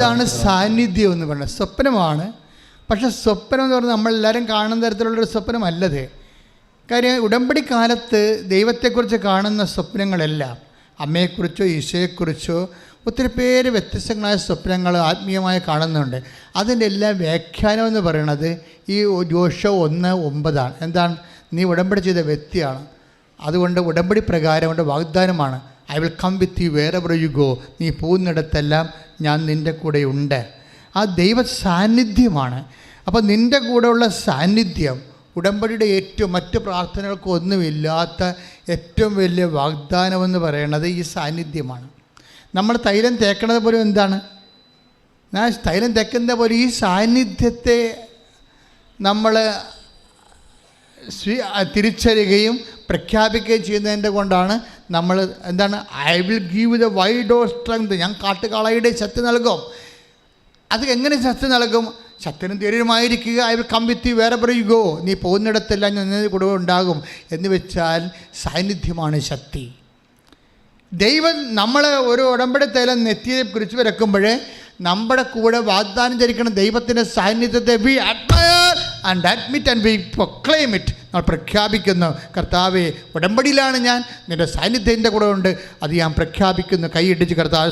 ഇതാണ് സാന്നിധ്യം എന്ന് പറയുന്നത്. സ്വപ്നമാണ്. പക്ഷെ സ്വപ്നം എന്ന് പറഞ്ഞാൽ നമ്മളെല്ലാവരും കാണുന്ന തരത്തിലുള്ളൊരു സ്വപ്നമല്ലത്. കാര്യം ഉടമ്പടി കാലത്ത് ദൈവത്തെക്കുറിച്ച് കാണുന്ന സ്വപ്നങ്ങളെല്ലാം അമ്മയെക്കുറിച്ചോ ഈശോയെക്കുറിച്ചോ ഒത്തിരി പേര് വ്യത്യസ്തങ്ങളായ സ്വപ്നങ്ങൾ ആത്മീയമായി കാണുന്നുണ്ട്. അതിൻ്റെ എല്ലാ വ്യാഖ്യാനം എന്ന് പറയുന്നത് ഈ ജോഷുവ 1:9 എന്താണ്? നീ ഉടമ്പടി ചെയ്ത വ്യക്തിയാണ്, അതുകൊണ്ട് ഉടമ്പടി പ്രകാരം കൊണ്ട് വാഗ്ദാനമാണ്, I will come with you wherever you go. നീ പോകുന്നിടത്തെല്ലാം ഞാൻ നിൻ്റെ കൂടെ ഉണ്ട്. ആ ദൈവ സാന്നിധ്യമാണ്. അപ്പോൾ നിൻ്റെ കൂടെയുള്ള സാന്നിധ്യം ഉടമ്പടിയുടെ ഏറ്റവും മറ്റ് പ്രാർത്ഥനകൾക്കൊന്നുമില്ലാത്ത ഏറ്റവും വലിയ വാഗ്ദാനമെന്ന് പറയുന്നത് ഈ സാന്നിധ്യമാണ്. നമ്മൾ തൈലം തേക്കണത് പോലും എന്താണ്? ഞാൻ തൈലം തേക്കുന്ന പോലെ ഈ സാന്നിധ്യത്തെ നമ്മൾ തിരിച്ചറിയുകയും പ്രഖ്യാപിക്കുകയും ചെയ്യുന്നതിൻ്റെ കൊണ്ടാണ് നമ്മൾ എന്താണ്, I will give the wild of strength, ഞാൻ കാട്ടുകാളയുടെ ശക്തി നൽകും. അത് എങ്ങനെ ശക്തി നൽകും? ശക്തിനും ധൈര്യമായിരിക്കുക, I will come with you wherever you go. നീ പോകുന്നിടത്തെല്ലാം ഞാൻ കൂടെ ഉണ്ടാകും എന്ന് വെച്ചാൽ സാന്നിധ്യമാണ് ശക്തി. ദൈവം നമ്മൾ ഒരു ഉടമ്പടി തൈലം നെറ്റിയെ കുറിച്ച് വരക്കുമ്പോൾ നമ്മുടെ കൂടെ വാഗ്ദാനം ചെയ്തിരിക്കുന്ന ദൈവത്തിൻ്റെ സാന്നിധ്യത്തെ we admire and admit and we proclaim it. നമ്മൾ പ്രഖ്യാപിക്കുന്നു, കർത്താവേ ഉടമ്പടിയിലാണ് ഞാൻ, നിൻ്റെ സാന്നിധ്യം എൻ്റെ കൂടെ ഉണ്ട്, അത് ഞാൻ പ്രഖ്യാപിക്കുന്നു. കൈയിടിച്ച് കർത്താവ്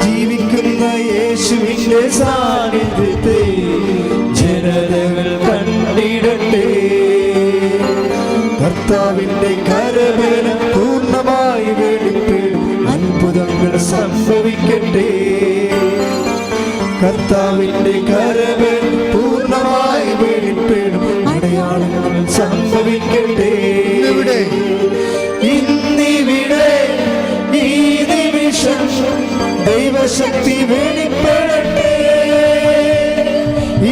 ജീവിക്കുന്ന യേശുവിന്റെ സാന്നിധ്യത്തെ ജനതകൾ കണ്ടിടട്ടെ. കർത്താവിന്റെ കരബലം പൂർണ്ണമായി വെളിപ്പെടും, അത്ഭുതങ്ങൾ സംഭവിക്കട്ടെ. കർത്താവിന്റെ കരബലം പൂർണ്ണമായി വെളിപ്പെടും, അടയാളങ്ങൾ സംഭവിക്കട്ടെ. ഇന്നിവിടെ ഈ നിമിഷം ദൈവശക്തി വെളിപ്പെടട്ടെ.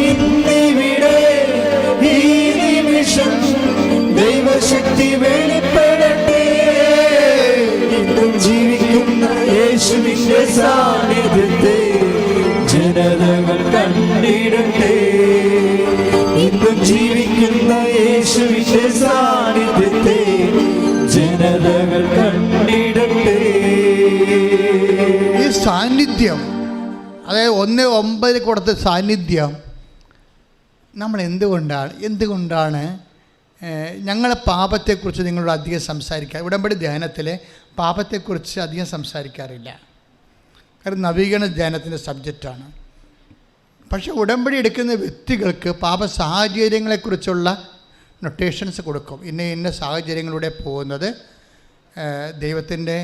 ഇന്നിവിടെ ഈ നിമിഷം ദൈവശക്തി വെളിപ്പെടട്ടെ. ഇന്നും ജീവിക്കുന്ന യേശുവിന്റെ സാന്നിധ്യത്തെ ജനതകൾ കണ്ടിടട്ടെ. ഇന്നും ജീവിക്കുന്ന യേശുവിന്റെ സാന്നിധ്യത്തെ ജനതകൾ കണ്ടിടട്ടെ. ഈ സാന്നിധ്യം, അതായത് 1:9 കൊടുത്ത സാന്നിധ്യം നമ്മൾ എന്തുകൊണ്ടാണ് ഞങ്ങളെ പാപത്തെക്കുറിച്ച് നിങ്ങളോട് അധികം സംസാരിക്കുക, ഉടമ്പടി ധ്യാനത്തിൽ പാപത്തെക്കുറിച്ച് അധികം സംസാരിക്കാറില്ല. കാരണം നവീകരണ ധ്യാനത്തിൻ്റെ സബ്ജക്റ്റാണ്. പക്ഷേ ഉടമ്പടി എടുക്കുന്ന വ്യക്തികൾക്ക് പാപ സാഹചര്യങ്ങളെക്കുറിച്ചുള്ള നൊട്ടേഷൻസ് കൊടുക്കും. ഇന്ന സാഹചര്യങ്ങളിലൂടെ പോകുന്നത് ദൈവത്തിൻ്റെ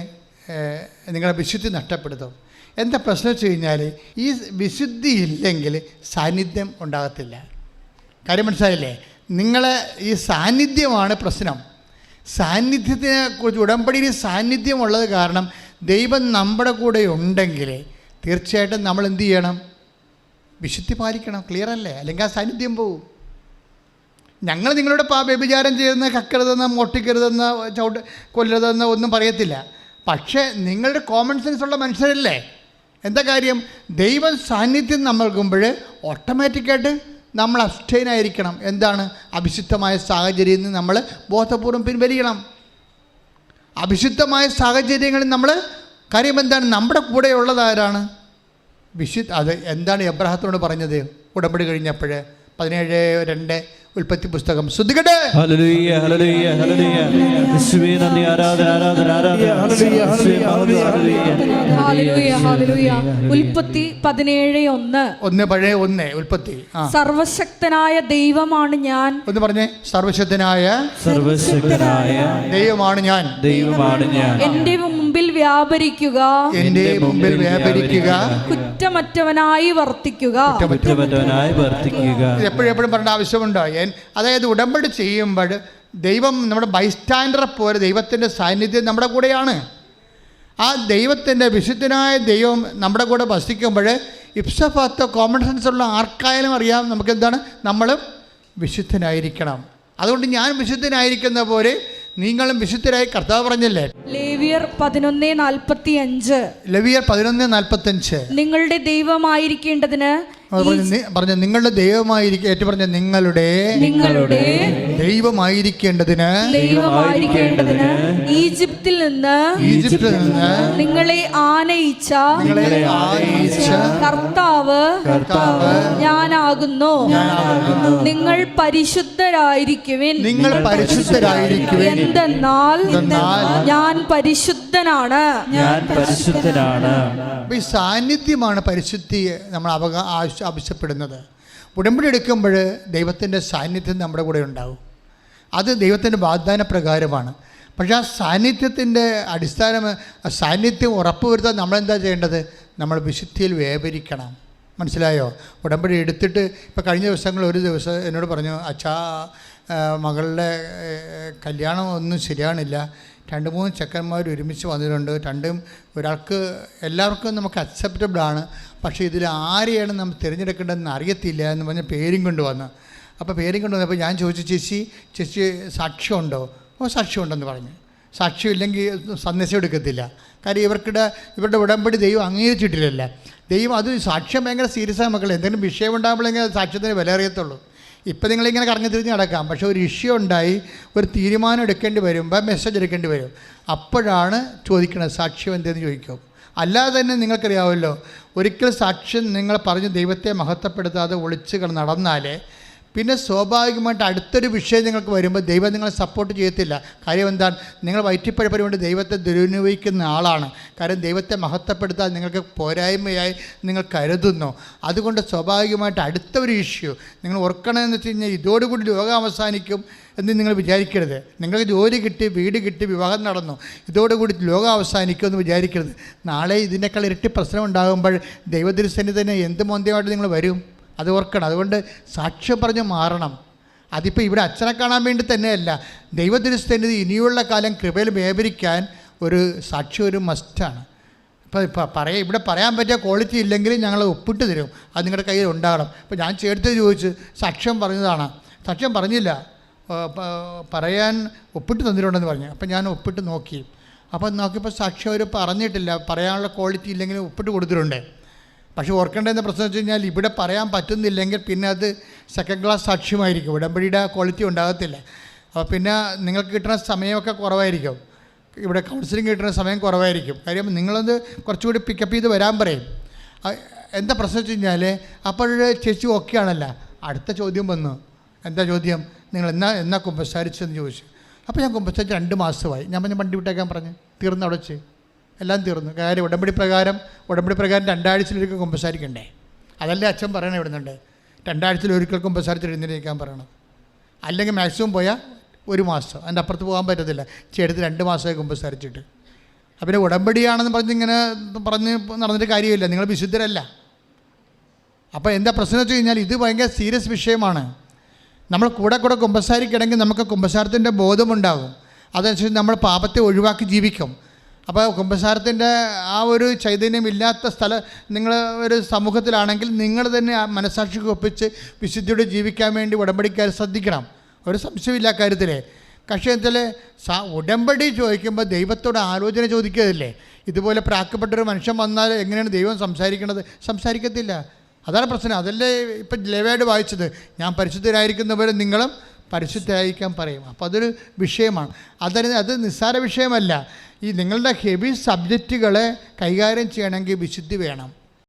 നിങ്ങളുടെ വിശുദ്ധി നഷ്ടപ്പെടുത്തും. എന്താ പ്രശ്നം വെച്ച് കഴിഞ്ഞാൽ ഈ വിശുദ്ധി ഇല്ലെങ്കിൽ സാന്നിധ്യം ഉണ്ടാകത്തില്ല. കാര്യം മനസ്സിലായില്ലേ? നിങ്ങളെ ഈ സാന്നിധ്യമാണ് പ്രശ്നം. സാന്നിധ്യത്തിനെ കുറിച്ച് ഉടമ്പടിയിൽ സാന്നിധ്യമുള്ളത് കാരണം ദൈവം നമ്മുടെ കൂടെ ഉണ്ടെങ്കിൽ തീർച്ചയായിട്ടും നമ്മൾ എന്ത് ചെയ്യണം? വിശുദ്ധി പാലിക്കണം. ക്ലിയർ അല്ലേ? അല്ലെങ്കിൽ ആ സാന്നിധ്യം പോവും. ഞങ്ങൾ നിങ്ങളുടെ വ്യഭിചാരം ചെയ്യുന്ന, കക്കരുതെന്ന്, മോഷ്ടിക്കരുതെന്ന്, കൊല്ലരുതെന്ന് ഒന്നും പറയത്തില്ല. പക്ഷേ നിങ്ങളുടെ കോമൺ സെൻസ് ഉള്ള മനുഷ്യരല്ലേ? എന്താ കാര്യം? ദൈവ സാന്നിധ്യം നൽകുമ്പോൾ ഓട്ടോമാറ്റിക്കായിട്ട് നമ്മൾ അബ്സ്റ്റൈൻ ആയിരിക്കണം. എന്താണ്? അവിശുദ്ധമായ സാഹചര്യത്തിൽ നിന്ന് നമ്മൾ ബോധപൂർവം പിൻവലിക്കണം. അവിശുദ്ധമായ സാഹചര്യങ്ങളിൽ നമ്മൾ കാര്യം എന്താണ്? നമ്മുടെ കൂടെ ഉള്ളതാരാണ്? അത് എന്താണ് എബ്രാഹത്തോട് പറഞ്ഞത് ഉടമ്പടി കഴിഞ്ഞപ്പോൾ? 17:2 ഉൽപ്പത്തി പുസ്തകം. ശ്രദ്ധിക്കട്ടെ. ഹല്ലേലൂയ ഹല്ലേലൂയ ഹല്ലേലൂയ. യേശുവേ നന്ദി, ആരാധന ആരാധന ആരാധന. ഹല്ലേലൂയ ഹല്ലേലൂയ. ഉൽപ്പത്തി 17:1 പഴയ 1 ഉൽപ്പത്തി. സർവശക്തനായ ദൈവമാണ് ഞാൻ. ഒന്ന് പറഞ്ഞേ. സർവശക്തനായ ദൈവമാണ് ഞാൻ, എന്റെ മുമ്പിൽ വ്യാപരിക്കുക, കുറ്റമറ്റവനായി വർത്തിക്കുക. എപ്പോഴും പറയേണ്ട ആവശ്യമുണ്ടോ? അതായത് ഉടമ്പടി ചെയ്യുമ്പോൾ ദൈവം നമ്മുടെ ബൈസ്റ്റാൻഡറെ പോലെ ദൈവത്തിൻ്റെ സാന്നിധ്യം നമ്മുടെ കൂടെയാണ്. ആ ദൈവത്തിൻ്റെ വിശുദ്ധനായ ദൈവം നമ്മുടെ കൂടെ വസിക്കുമ്പോൾ ഇപ്സഫാത്ത കോമൺ സെൻസ് ഉള്ള ആർക്കായാലും അറിയാം നമുക്കെന്താണ്? നമ്മൾ വിശുദ്ധനായിരിക്കണം. അതുകൊണ്ട് ഞാൻ വിശുദ്ധനായിരിക്കുന്ന പോലെ നിങ്ങളും വിശുദ്ധരായി കർത്താവ് പറഞ്ഞില്ലേ? ലേവ്യർ 11:45. ലെവിയർ 11:45. നിങ്ങളുടെ ദൈവമായിരിക്കേണ്ടതിന് പറഞ്ഞ നിങ്ങളുടെ ദൈവമായിരിക്കും. ഏറ്റു പറഞ്ഞ നിങ്ങളുടെ ദൈവമായിരിക്കേണ്ടതിന് ഈജിപ്തിൽ നിന്ന് നിങ്ങളെ ആനയിച്ച കർത്താവ് ഞാനാകുന്നു. നിങ്ങൾ പരിശുദ്ധരായിരിക്കുവിൻ. എന്തെന്നാൽ ഞാൻ പരിശുദ്ധനാണ്. ഈ സാന്നിധ്യമാണ് പരിശുദ്ധിയെ നമ്മൾ ആവശ്യപ്പെടുന്നത്. ഉടമ്പടി എടുക്കുമ്പോൾ ദൈവത്തിൻ്റെ സാന്നിധ്യം നമ്മുടെ കൂടെ ഉണ്ടാവും. അത് ദൈവത്തിൻ്റെ വാഗ്ദാന പ്രകാരമാണ്. പക്ഷേ ആ സാന്നിധ്യത്തിൻ്റെ സാന്നിധ്യം ഉറപ്പുവരുത്താൻ നമ്മളെന്താ ചെയ്യേണ്ടത്? നമ്മൾ വിശുദ്ധിയിൽ വ്യാപരിക്കണം. മനസ്സിലായോ? ഉടമ്പടി എടുത്തിട്ട് ഇപ്പോൾ കഴിഞ്ഞ ദിവസങ്ങളിൽ ഒരു ദിവസം എന്നോട് പറഞ്ഞു, അച്ഛാ മകളുടെ കല്യാണം ഒന്നും ശരിയാണില്ല, 2-3 ചെക്കന്മാർ ഒരുമിച്ച് വന്നിട്ടുണ്ട്, ഒരാൾക്ക് എല്ലാവർക്കും നമുക്ക് അക്സെപ്റ്റബിളാണ്, പക്ഷേ ഇതിൽ ആരെയാണ് നമ്മൾ തിരഞ്ഞെടുക്കേണ്ടതെന്ന് അറിയത്തില്ല എന്ന് പറഞ്ഞ് പേരും കൊണ്ടുവന്നു. അപ്പോൾ പേരും കൊണ്ടുവന്നപ്പോൾ ഞാൻ ചോദിച്ചു, ചേച്ചി സാക്ഷ്യമുണ്ടോ? സാക്ഷ്യമുണ്ടെന്ന് പറഞ്ഞു. സാക്ഷ്യമില്ലെങ്കിൽ സന്ദേശം എടുക്കത്തില്ല. കാര്യം ഇവരുടെ ഉടമ്പടി ദൈവം അംഗീകരിച്ചിട്ടില്ലല്ല. ദൈവം അത് സാക്ഷ്യം ഭയങ്കര സീരിയസ് ആണ് മക്കളെ. എന്തെങ്കിലും വിഷയം ഉണ്ടാകുമ്പോഴെങ്കിൽ സാക്ഷ്യത്തിന് വില അറിയത്തുള്ളൂ. ഇപ്പം നിങ്ങളിങ്ങനെ കറങ്ങി തിരിഞ്ഞ് നടക്കാം, പക്ഷേ ഒരു ഇഷ്യൂ ഉണ്ടായി ഒരു തീരുമാനം എടുക്കേണ്ടി വരുമ്പോൾ മെസ്സേജ് എടുക്കേണ്ടി വരും. അപ്പോഴാണ് ചോദിക്കുന്നത് സാക്ഷ്യം എന്തെന്ന് ചോദിക്കും. അല്ലാതെ തന്നെ നിങ്ങൾക്കറിയാമല്ലോ, ഒരിക്കൽ സാക്ഷ്യം നിങ്ങൾ പറഞ്ഞ് ദൈവത്തെ മഹത്വപ്പെടുത്താതെ ഒളിച്ച് നടന്നാൽ പിന്നെ സ്വാഭാവികമായിട്ട് അടുത്തൊരു വിഷയം നിങ്ങൾക്ക് വരുമ്പോൾ ദൈവം നിങ്ങളെ സപ്പോർട്ട് ചെയ്യത്തില്ല. കാര്യം എന്താണ്? നിങ്ങൾ വയറ്റിപ്പഴപ്പിന് വേണ്ടി ദൈവത്തെ ദുരുപയോഗിക്കുന്ന ആളാണ്. കാര്യം ദൈവത്തെ മഹത്വപ്പെടുത്താൻ നിങ്ങൾക്ക് പോരായ്മയായി നിങ്ങൾ കരുതുന്നു. അതുകൊണ്ട് സ്വാഭാവികമായിട്ട് അടുത്ത ഒരു ഇഷ്യൂ നിങ്ങൾ ഓർക്കണമെന്ന് വെച്ച് കഴിഞ്ഞാൽ ഇതോടുകൂടി ലോകം അവസാനിക്കും എന്ന് നിങ്ങൾ വിചാരിക്കരുത്. നിങ്ങൾക്ക് ജോലി കിട്ടി, വീട് കിട്ടി, വിവാഹം നടന്നു, ഇതോടുകൂടി ലോകം അവസാനിക്കുമെന്ന് വിചാരിക്കരുത്. നാളെ ഇതിനേക്കാൾ ഇരട്ടി പ്രശ്നം ഉണ്ടാകുമ്പോൾ ദൈവദൃശ്യന് തന്നെ എന്ത് മോന്ത്യമായിട്ട് നിങ്ങൾ വരും? അത് ഓർക്കണം. അതുകൊണ്ട് സാക്ഷ്യം പറഞ്ഞ് മാറണം. അതിപ്പോൾ ഇവിടെ അച്ഛനെ കാണാൻ വേണ്ടി തന്നെയല്ല, ദൈവദൃശ്യന് ഇനിയുള്ള കാലം കൃപയിൽ വ്യാപരിക്കാൻ ഒരു സാക്ഷ്യം ഒരു മസ്റ്റാണ്. ഇപ്പോൾ ഇവിടെ പറയാൻ പറ്റിയ ക്വാളിറ്റി ഇല്ലെങ്കിൽ ഞങ്ങൾ ഒപ്പിട്ട് തരും, അത് നിങ്ങളുടെ കയ്യിൽ ഉണ്ടാകണം. ഇപ്പോൾ ഞാൻ ചേർത്ത് ചോദിച്ച് സാക്ഷ്യം പറഞ്ഞതാണ്, സാക്ഷ്യം പറഞ്ഞില്ല, പറയാൻ ഒപ്പിട്ട് തന്നിട്ടുണ്ടെന്ന് പറഞ്ഞു. അപ്പം ഞാൻ ഒപ്പിട്ട് നോക്കി. അപ്പം നോക്കിയപ്പോൾ സാക്ഷ്യം അവർ പറഞ്ഞിട്ടില്ല, പറയാനുള്ള ക്വാളിറ്റി ഇല്ലെങ്കിൽ ഒപ്പിട്ട് കൊടുത്തിട്ടുണ്ട്. പക്ഷേ ഓർക്കേണ്ടതെന്ന പ്രശ്നം വെച്ച് കഴിഞ്ഞാൽ ഇവിടെ പറയാൻ പറ്റുന്നില്ലെങ്കിൽ പിന്നെ അത് സെക്കൻഡ് ക്ലാസ് സാക്ഷ്യമായിരിക്കും, ഉടമ്പടിയുടെ ക്വാളിറ്റി ഉണ്ടാകത്തില്ല. അപ്പോൾ പിന്നെ നിങ്ങൾക്ക് കിട്ടുന്ന സമയമൊക്കെ കുറവായിരിക്കും, ഇവിടെ കൗൺസിലിംഗ് കിട്ടുന്ന സമയം കുറവായിരിക്കും. കാര്യം നിങ്ങളത് കുറച്ചുകൂടി പിക്കപ്പ് ചെയ്ത് വരാൻ പറയും. എന്താ പ്രശ്നം വെച്ച് കഴിഞ്ഞാൽ അപ്പോഴൊരു ചേച്ചി ഓക്കെ ആണല്ലോ. അടുത്ത ചോദ്യം വന്നു. എന്താ ചോദ്യം? നിങ്ങൾ എന്നാ കുമ്പസാരിച്ചെന്ന് ചോദിച്ചു. അപ്പോൾ ഞാൻ കുമ്പസാരിച്ച് 2 മാസമായി. ഞാൻ പറഞ്ഞ് വണ്ടി വിട്ടേക്കാൻ പറഞ്ഞു. തീർന്നു, അവിടെ വെച്ച് എല്ലാം തീർന്നു. കാര്യം ഉടമ്പടി പ്രകാരം 2 ആഴ്ചയിലൊരിക്കൽ കുമ്പസാരിക്കണ്ടേ? അതല്ലേ അച്ഛൻ പറയണേ ഇവിടുന്നുണ്ട്. 2 ആഴ്ചയിലൊരിക്കൽ കുമ്പസാരിച്ച് എഴുന്നേൽക്കാൻ പറയണം. അല്ലെങ്കിൽ മാക്സിമം പോയാൽ 1 മാസം, അതിൻ്റെ അപ്പുറത്ത് പോകാൻ പറ്റത്തില്ല. ചേട്ടത്ത് 2 മാസമായി കുമ്പസാരിച്ചിട്ട്. അപ്പം പിന്നെ ഉടമ്പടിയാണെന്ന് പറഞ്ഞ് നടന്നിട്ട് കാര്യമില്ല, നിങ്ങൾ വിശുദ്ധരല്ല. അപ്പോൾ എന്താ പ്രശ്നം വെച്ച് കഴിഞ്ഞാൽ ഇത് ഭയങ്കര സീരിയസ് വിഷയമാണ്. നമ്മൾ കൂടെ കുമ്പസാരിക്കണമെങ്കിൽ നമുക്ക് കുമ്പസാരത്തിൻ്റെ ബോധമുണ്ടാകും. അതനുസരിച്ച് നമ്മൾ പാപത്തെ ഒഴിവാക്കി ജീവിക്കും. അപ്പോൾ കുമ്പസാരത്തിൻ്റെ ആ ഒരു ചൈതന്യമില്ലാത്ത നിങ്ങൾ ഒരു സമൂഹത്തിലാണെങ്കിൽ നിങ്ങൾ തന്നെ ആ മനസ്സാക്ഷിക്ക് ഒപ്പിച്ച് വിശുദ്ധിയോടെ ജീവിക്കാൻ വേണ്ടി ഉടമ്പടിക്കാർ ശ്രദ്ധിക്കണം. ഒരു സംശയമില്ല കാര്യത്തിൽ. പക്ഷേ എന്തായാൽ ഉടമ്പടി ചോദിക്കുമ്പോൾ ദൈവത്തോട് ആലോചന ചോദിക്കുകയല്ലേ. ഇതുപോലെ പ്രാക്കപ്പെട്ടൊരു മനുഷ്യൻ വന്നാൽ എങ്ങനെയാണ് ദൈവം സംസാരിക്കത്തില്ല. അതാണ് പ്രശ്നം. അതല്ലേ ഇപ്പം ലേവ്യരോട് വായിച്ചത്, ഞാൻ പരിശുദ്ധരായിരിക്കുന്നവരെ നിങ്ങളും പരിശുദ്ധരായിരിക്കാൻ പറയും. അപ്പോൾ അതൊരു വിഷയമാണ്. അത് നിസ്സാര വിഷയമല്ല. ഈ നിങ്ങളുടെ ഹെവി സബ്ജക്റ്റുകളെ കൈകാര്യം ചെയ്യണമെങ്കിൽ വിശുദ്ധി വേണം.